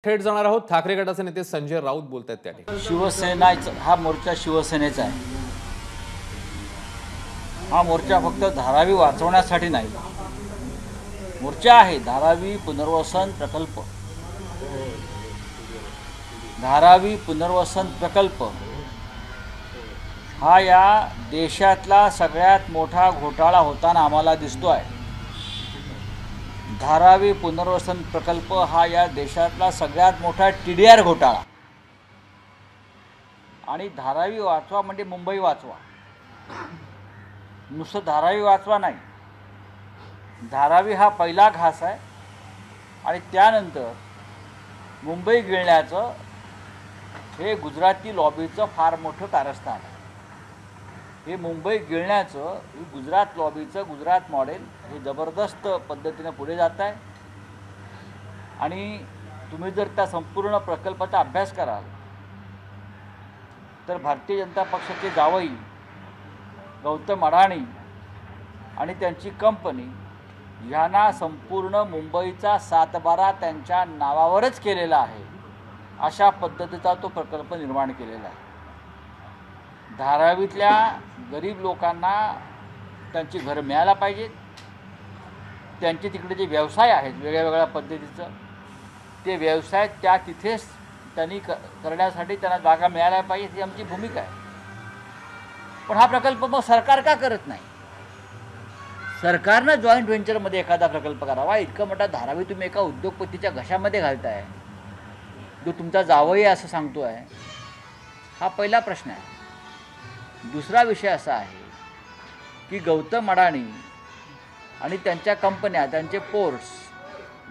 थेट जाणार आहोत. ठाकरे गटाचे नेते संजय राऊत बोलतात त्या ठिकाणी. शिवसेनाचा हा मोर्चा शिवसेनेचा आहे. हा मोर्चा फक्त धारावी वाचवण्यासाठी नाही. मोर्चा आहे धारावी पुनर्वसन प्रकल्प. धारावी पुनर्वसन प्रकल्प हा या देशातला सगळ्यात मोठा घोटाळा होताना आम्हाला दिसतोय. धारावी पुनर्वसन प्रकल्प हा या देशातला सगळ्यात मोठा TDR घोटाळा. आणि धारावी वाचवा म्हणजे मुंबई वाचवा. नुसतं धारावी वाचवा नाही, धारावी हा पहिला घास आहे आणि त्यानंतर मुंबई गिळण्याचं हे गुजराती लॉबीचं फार मोठं कारस्थान आहे. हे मुंबई गिळण्याचं गुजरात लॉबीचं गुजरात मॉडेल हे जबरदस्त पद्धतीने पुढे जात आहे. आणि तुम्ही जर त्या संपूर्ण प्रकल्पाचा अभ्यास कराल तर भारतीय जनता पक्षाचे जावई गौतम अडाणी आणि त्यांची कंपनी यांना संपूर्ण मुंबईचा 7/12 त्यांच्या नावावरच केलेला आहे. अशा पद्धतीचा तो प्रकल्प निर्माण केलेला आहे. धारावीतल्या गरीब लोकांना त्यांची घरं मिळायला पाहिजेत. त्यांचे तिकडे जे व्यवसाय आहेत वेगळ्या पद्धतीचं ते व्यवसाय त्या तिथेच त्यांनी करण्यासाठी त्यांना जागा मिळायला पाहिजे, ही आमची भूमिका आहे. पण हा प्रकल्प मग सरकार का करत नाही? सरकारनं जॉईंट व्हेंचरमध्ये एखादा प्रकल्प करावा. इतकं मोठा धारावी तुम्ही एका उद्योगपतीच्या घशामध्ये घालताय, जो तुमचा जावई असं सांगतो आहे. हा पहिला प्रश्न आहे. दुसरा विषय असा आहे की गौतम अडाणी आणि त्यांच्या कंपन्या, त्यांचे पोर्ट्स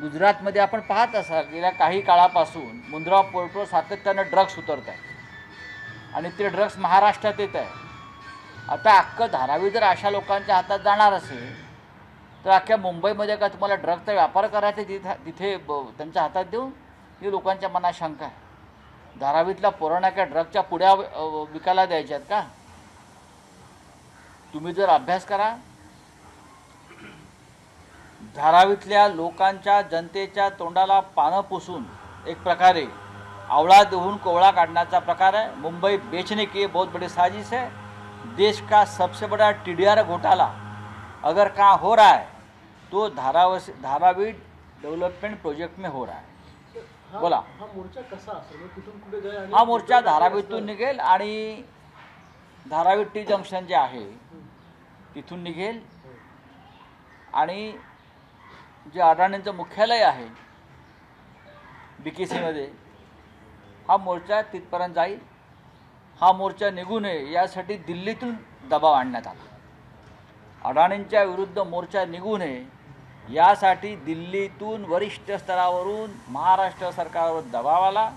गुजरातमध्ये आपण पाहत असाल गेल्या काही काळापासून मुंद्रा पोर्टवर सातत्यानं ड्रग्स उतरत आहेत आणि ते ड्रग्स महाराष्ट्रात येत आहे. आता अख्खं धारावी जर अशा लोकांच्या हातात जाणार असेल तर अख्ख्या मुंबईमध्ये का तुम्हाला ड्रग्सचा व्यापार करायचा तिथे त्यांच्या हातात देऊन? ही लोकांच्या मनात शंका आहे. धारावीतल्या पोरांना काय ड्रग्सच्या पुड्या विकायला द्यायच्यात का? तुम्ही जर अभ्यास करा, धारावीतल्या लोकांच्या जनतेच्या तोंडाला पानं पुसून एक प्रकारे आवळा देऊन कोवळा काढण्याचा प्रकार है. मुंबई बेचने की बहुत बड़ी साजिश है. देश का सबसे बड़ा TDR घोटाला अगर कहाँ हो रहा है तो धारावी डेवलपमेंट प्रोजेक्ट में हो रहा है. बोला, हा मोर्चा कसा असेल, कुठून कुठे जाईल? हा मोर्चा धारावीतून निघेल आणि धारावी टी जंक्शन जे आहे तिथून निघेल आणि जे अडाणींचं मुख्यालय आहे BKCमध्ये हा मोर्चा तिथपर्यंत जाईल. हा मोर्चा निघू नये यासाठी दिल्लीतून दबाव आणण्यात आला. अडाणींच्या विरुद्ध मोर्चा निघू नये यासाठी दिल्लीतून वरिष्ठ स्तरावरून महाराष्ट्र सरकारवर दबाव आला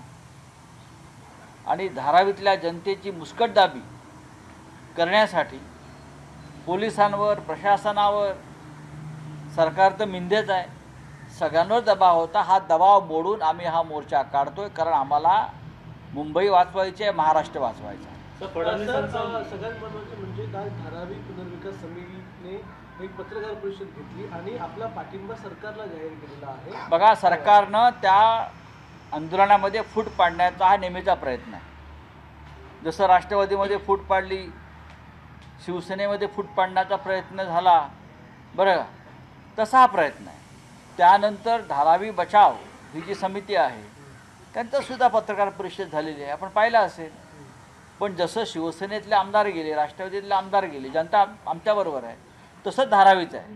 आणि धारावीतल्या जनतेची मुस्कटदाबी करण्यासाठी पोलिसांवर, प्रशासनावर, सरकार तर मिंदेच आहे, सगळ्यांवर दबाव होता. हा दबाव मोडून आम्ही हा मोर्चा काढतोय, कारण आम्हाला मुंबई वाचवायची आहे, महाराष्ट्र वाचवायचा आहे. सगळ्यात महत्त्वाचे म्हणजे काल धारावी पुनर्विकास समितीने एक पत्रकार परिषद घेतली आणि आपला पाठिंबा सरकारला जाहीर केलेला आहे. बघा, सरकारनं त्या आंदोलनामध्ये फूट पाडण्याचा हा नेहमीचा प्रयत्न आहे. जसं राष्ट्रवादीमध्ये फूट पाडली, शिवसेनेमध्ये फूट पाडण्याचा प्रयत्न झाला, बरं, तसा हा प्रयत्न आहे. त्यानंतर धारावी बचाव ही जी समिती आहे त्यांचंसुद्धा पत्रकार परिषद झालेली आहे, आपण पाहिलं असेल. पण जसं शिवसेनेतले आमदार गेले, राष्ट्रवादीतले आमदार गेले, जनता आमच्याबरोबर आहे, तसंच धारावीचं आहे.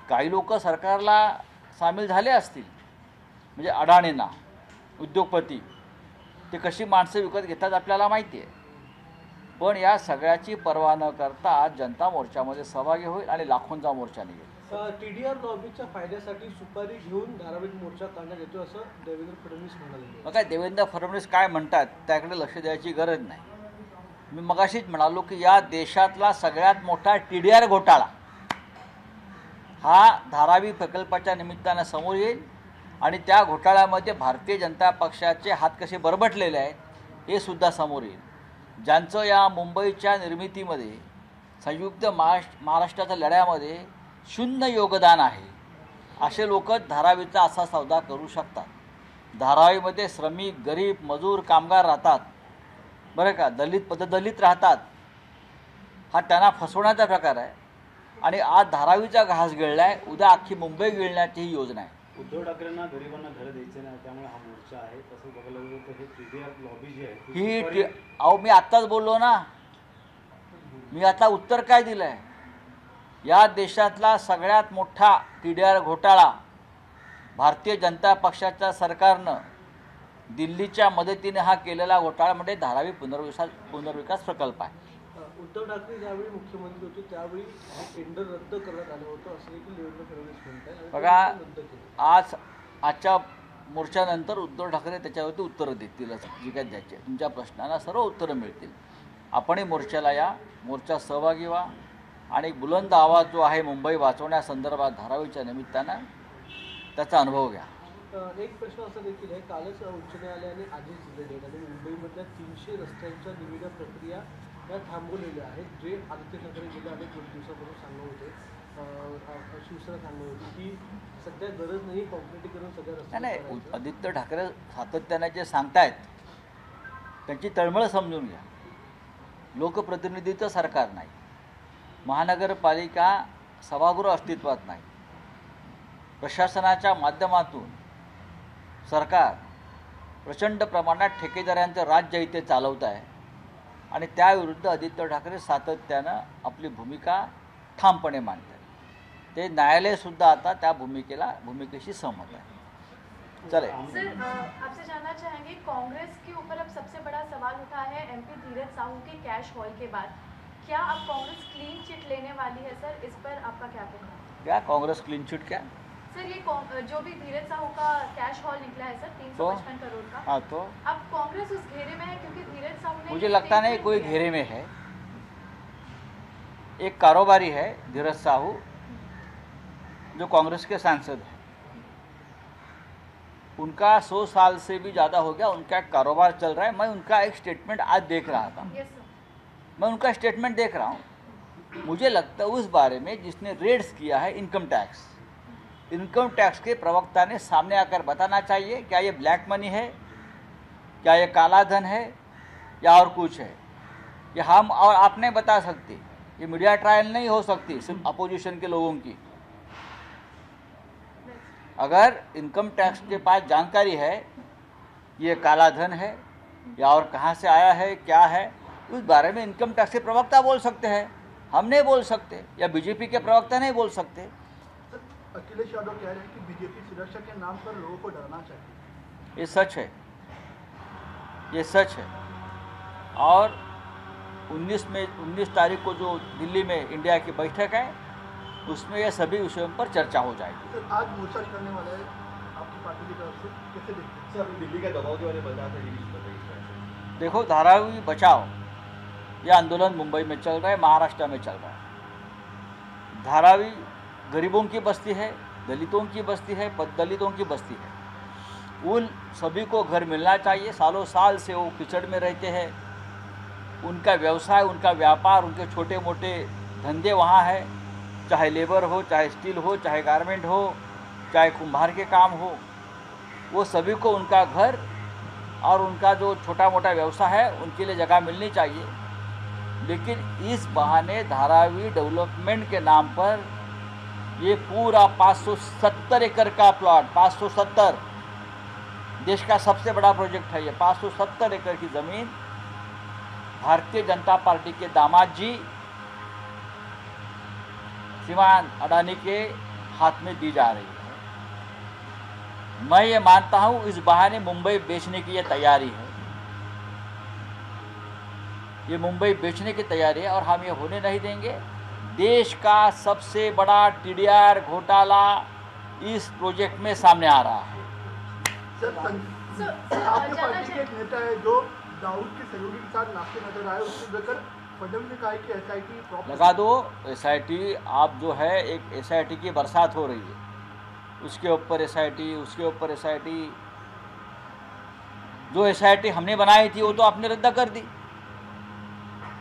काही लोक सरकारला सामील झाले असतील, म्हणजे अडाणींना, उद्योगपती, ते कशी माणसं विकत घेतात आपल्याला माहिती आहे. पण या सगळ्याची पर्वा न करता आज जनता मोर्चामध्ये सहभागी होईल आणि लाखोंचा मोर्चा निघेल. TDR लॉबीच्या फायद्यासाठी सुपारी घेऊन धारावीत मोर्चा काढण्यात येतो असं देवेंद्र फडणवीस म्हणाले. मग काय देवेंद्र फडणवीस काय म्हणतात त्याकडे लक्ष द्यायची गरज नाही. मी मगाशीच म्हणालो की या देशातला सगळ्यात मोठा TDR घोटाळा हा धारावी प्रकल्पाच्या निमित्तानं समोर येईल आणि त्या घोटाळ्यामध्ये भारतीय जनता पक्षाचे हात कसे बरबटलेले आहेत हे सुद्धा समोर येईल. ज्यांचं या मुंबईच्या निर्मितीमध्ये, संयुक्त महाराष्ट्राच्या लढ्यामध्ये शून्य योगदान आहे, असे लोक धारावीचा असा सौदा करू शकतात. धारावीमध्ये श्रमिक, गरीब, मजूर, कामगार राहतात, बरं का, दलित राहतात. हा त्यांना फसवण्याचा प्रकार आहे. आणि आज धारावीचा घास गिळला आहे, उद्या अख्खी मुंबई गिळण्याची ही योजना आहे. उद्धव ठाकरेंना गरिबांना घर द्यायचे नाही, त्यामुळे हा मोर्चा आहे. तसं बघायला गेलं तर हे TDR लॉबी जी आहे ही अहो मी आत्ताच बोललो ना, मी आता उत्तर काय दिलं आहे. या देशातला सगळ्यात मोठा TDR घोटाळा भारतीय जनता पक्षाच्या सरकारनं दिल्लीच्या मदतीने हा केलेला घोटाळा म्हणजे धारावी पुनर्विकास प्रकल्प आहे. उद्धव ठाकरे ज्यावेळी मुख्यमंत्री होते त्यावेळी हे टेंडर रद्द करण्यात आलं होतं असं देखील देवेंद्र फडणवीस म्हणतात. बघा, आजच्या मोर्चानंतर उद्धव ठाकरे त्याच्यावरती उत्तरं देतीलच, जी काय द्यायची आहे. तुमच्या प्रश्नाला सर्व उत्तरं मिळतील. आपणही मोर्चाला या, मोर्चात सहभागी व्हा आणि बुलंद आवाज जो आहे मुंबई वाचवण्यासंदर्भात धारावीच्या निमित्तानं त्याचा अनुभव घ्या. एक प्रश्न असा देखील आहे, कालच उच्च न्यायालयाने आदेश दिलेले आहेत आणि मुंबईमधल्या 300 रस्त्यांच्या निविदा प्रक्रिया या थांबवलेल्या आहेत, जे आदित्य ठाकरे गेल्या अनेक दिवसापासून सांगत होते, शिवसेना सांगत होती की सध्या गरज नाही कॉन्क्रिटीकरण सगळ्या रस्त्या. नाही, आदित्य ठाकरे सातत्याने जे सांगतायत त्यांची तळमळ समजून घ्या. लोकप्रतिनिधीचं सरकार नाही, महानगरपालिका सभागृह अस्तित्वात नाही, प्रशासनाच्या माध्यमातून सरकार प्रचंड प्रमाणात ठेकेदारांचं राज्य इथे चालवत आहे आणि त्याविरुद्ध आदित्य ठाकरे सातत्यानं आपली भूमिका ठामपणे मांडतात. ते न्यायालयसुद्धा आता त्या भूमिकेशी सहमत आहे. चले, सर आपसे जानना चाहेंगे, कांग्रेस के ऊपर अब सबसे बड़ा सवाल उठा है MP धीरज साहू के कैश हॉल के बाद. क्या अब कांग्रेस क्लीन चिट लेने वाली है सर? इस पर आपका क्या कहना है? क्या कांग्रेस क्लीन चिट? क्या सर ये जो भी धीरज साहू का कैश हॉल निकला है सर 355 करोड़ का, हाँ, तो अब कांग्रेस उस घेरे में है क्योंकि धीरज साहू ने मुझे लगता नहीं कोई घेरे में है. एक कारोबारी है धीरज साहू जो कांग्रेस के सांसद हैं, उनका 100 साल से भी ज़्यादा हो गया, उनका एक कारोबार चल रहा है. मैं उनका एक स्टेटमेंट आज देख रहा था, यस सर, मैं उनका स्टेटमेंट देख रहा हूँ. मुझे लगता है उस बारे में जिसने रेड्स किया है इनकम टैक्स के प्रवक्ता ने सामने आकर बताना चाहिए क्या ये ब्लैक मनी है, क्या ये काला धन है या और कुछ है. ये हम और आप नहीं बता सकते, ये मीडिया ट्रायल नहीं हो सकती सिर्फ अपोजिशन के लोगों की. अगर इनकम टैक्स के पास जानकारी है ये काला धन है या और कहाँ से आया है क्या है, उस बारे में इनकम टैक्स के प्रवक्ता बोल सकते हैं, हम नहीं बोल सकते, या बीजेपी के प्रवक्ता नहीं बोल सकते. अखिलेश यादव कह रहे हैं कि बीजेपी सुरक्षा के नाम पर लोगों को डरना चाहिए. ये सच है, ये सच है. और 19 तारीख को जो दिल्ली में इंडिया की बैठक है उसमें ये सभी विषयों पर चर्चा हो जाएगी. सर आज मोर्चा निकलने वाला है आपकी पार्टी की तरफ से, कैसे देखते हैं? सर दिल्ली का दबाव के बारे में बताया था. देखो, धारावी बचाओ यह आंदोलन मुंबई में चल रहा है, महाराष्ट्र में चल रहा है. धारावी गरीबों की बस्ती है, दलितों की बस्ती है, दलितों की बस्ती है. उन सभी को घर मिलना चाहिए. सालों साल से वो कीचड़ में रहते हैं, उनका व्यवसाय, उनका व्यापार, उनके छोटे मोटे धंधे वहाँ है, चाहे लेबर हो, चाहे स्टील हो, चाहे गारमेंट हो, चाहे कुम्हार के काम हो, वो सभी को उनका घर और उनका जो छोटा मोटा व्यवसाय है उनके लिए जगह मिलनी चाहिए. लेकिन इस बहाने धारावी डेवलपमेंट के नाम पर ये पूरा 570 एकड़ का प्लॉट, 570, देश का सबसे बड़ा प्रोजेक्ट है ये. 570 एकड़ की ज़मीन भारतीय जनता पार्टी के दामाद जी श्रीमान अडानी के हाथ में दी जा रही है. मैं ये मानता हूँ इस बहाने मुंबई बेचने की ये तैयारी है, ये मुंबई बेचने की तैयारी है और हम ये होने नहीं देंगे. देश का सबसे बड़ा TDR घोटाला इस प्रोजेक्ट में सामने आ रहा है. सर आपके पार्टी के एक नेता है जो दाऊद के सहयोगी के साथ नाश्ते नजर आए, उसको लेकर फडणवीस ने कहा कि SIT लगा दो. SIT आप जो है एक SIT की बरसात हो रही है, उसके ऊपर SIT, उसके ऊपर SIT. जो SIT हमने बनाई थी वो तो आपने रद्द कर दी.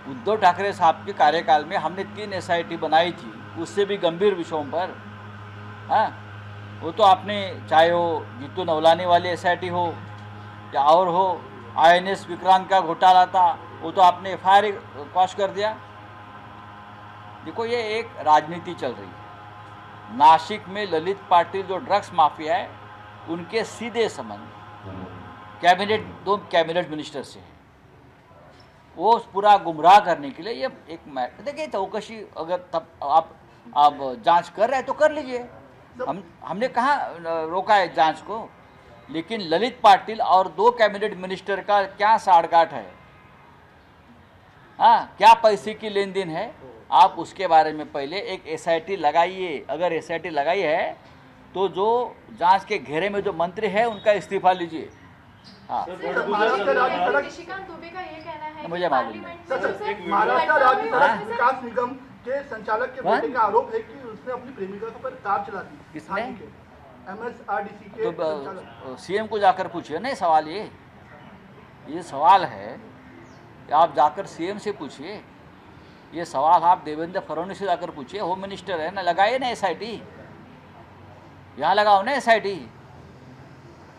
उद्धव ठाकरे साहब के कार्यकाल में हमने 3 SIT बनाई थी, उससे भी गंभीर विषयों पर. हाँ, वो तो आपने, चाहे वो जीतू नवलानी वाली SIT हो या और हो, INS विक्रांत का घोटाला था, वो तो आपने FIR क्वाश कर दिया। देखो, ये एक राजनीति चल रही है। नासिक में ललित पाटिल जो ड्रग्स माफिया है, उनके सीधे संबंध दो कैबिनेट मिनिस्टर से है। वो पूरा गुमराह करने के लिए ये एक मैटर, देखिए चौकसी अगर तब आप जांच कर रहे हैं तो कर लीजिए, हमने कहाँ रोका है जांच को। लेकिन ललित पाटिल और 2 कैबिनेट मिनिस्टर का क्या साठगांठ है, हाँ, क्या पैसे की लेन देन है, आप उसके बारे में पहले एक SIT लगाइए। अगर SIT लगाई है तो जो जांच के घेरे में जो मंत्री है उनका इस्तीफा लीजिए। हाँ, निशिकांत दुबे का ये कहना है मुझे कि मालूम है। पार्लियामेंट महाराष्ट्र राज्य सड़क विकास निगम के संचालक के बेटे का आरोप है कि उसने अपनी प्रेमिका पर कार चला दी। किसने? MSRDC के संचालक। तो CM को जाकर पूछिए ना। सवाल ये सवाल है कि आप जाकर CM से पूछिए। ये सवाल आप देवेंद्र फडणवीस से जाकर पूछिए, होम मिनिस्टर है ना, लगाइए ना SIT, यहाँ लगाओ ना SIT।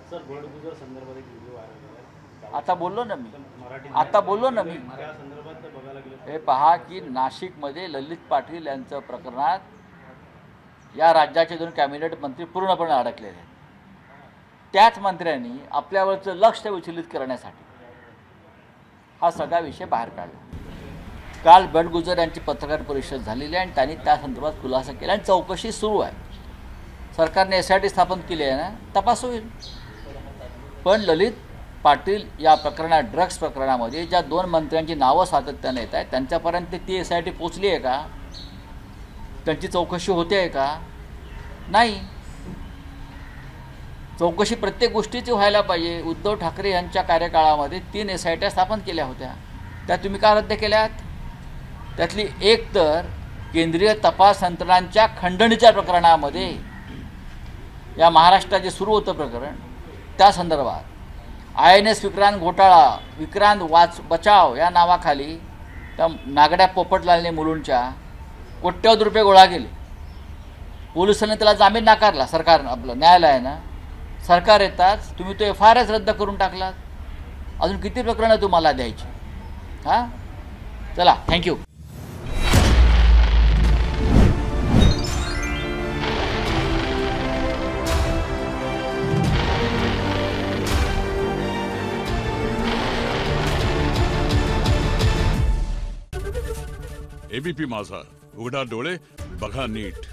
सर बर्डगुजर संदर्भात एक व्हिडिओ व्हायरल झाला, आता बोललो ना मी, मराठी आता बोललो ना मी। त्या संदर्भात तर बघायला गेलं हे पहा की नाशिकमध्ये ललित पाटील यांचं प्रकरणात या राज्याचे 2 कॅबिनेट मंत्री पूर्णपणे अडकलेले आहेत। त्याच मंत्र्यांनी आपल्यावरचं लक्ष विचलित करण्यासाठी हा सगळा विषय बाहेर काढला। काल बडगुजर यांची पत्रकार परिषद झालेली आहे आणि त्यांनी त्या संदर्भात खुलासा केला आणि चौकशी सुरू आहे। सरकारने SIT स्थापन केली आहे ना, तपास होईल। पण ललित पाटील या प्रकरणात, ड्रग्स प्रकरणामध्ये ज्या 2 मंत्र्यांची नावं सातत्याने येत आहेत, त्यांच्यापर्यंत ती SIT पोचली आहे का? त्यांची चौकशी होते आहे का? नाही। चौकशी प्रत्येक गोष्टीची व्हायला पाहिजे। उद्धव ठाकरे यांच्या कार्यकाळामध्ये 3 SIT स्थापन केल्या होत्या, त्या तुम्ही का रद्द केल्यात? त्यातली एक तर केंद्रीय तपास यंत्रणांच्या खंडणीच्या प्रकरणामध्ये, या महाराष्ट्रात जे सुरू होतं प्रकरण, त्या संदर्भात INS विक्रांत घोटाळा, विक्रांत बचाव या नावाखाली त्या नागड्या पोपटलालने मुलुंडच्या कोट्यवधी रुपये गोळा केले। पोलिसांनी त्याला जामीन नाकारला, सरकार आपलं न्यायालयानं। सरकार येताच तुम्ही तो FIRच रद्द करून टाकलात। अजून किती प्रकरणं तुम्हाला द्यायची? हां, चला, थँक्यू। ABP माझा, उघडा डोळे बघा नीट।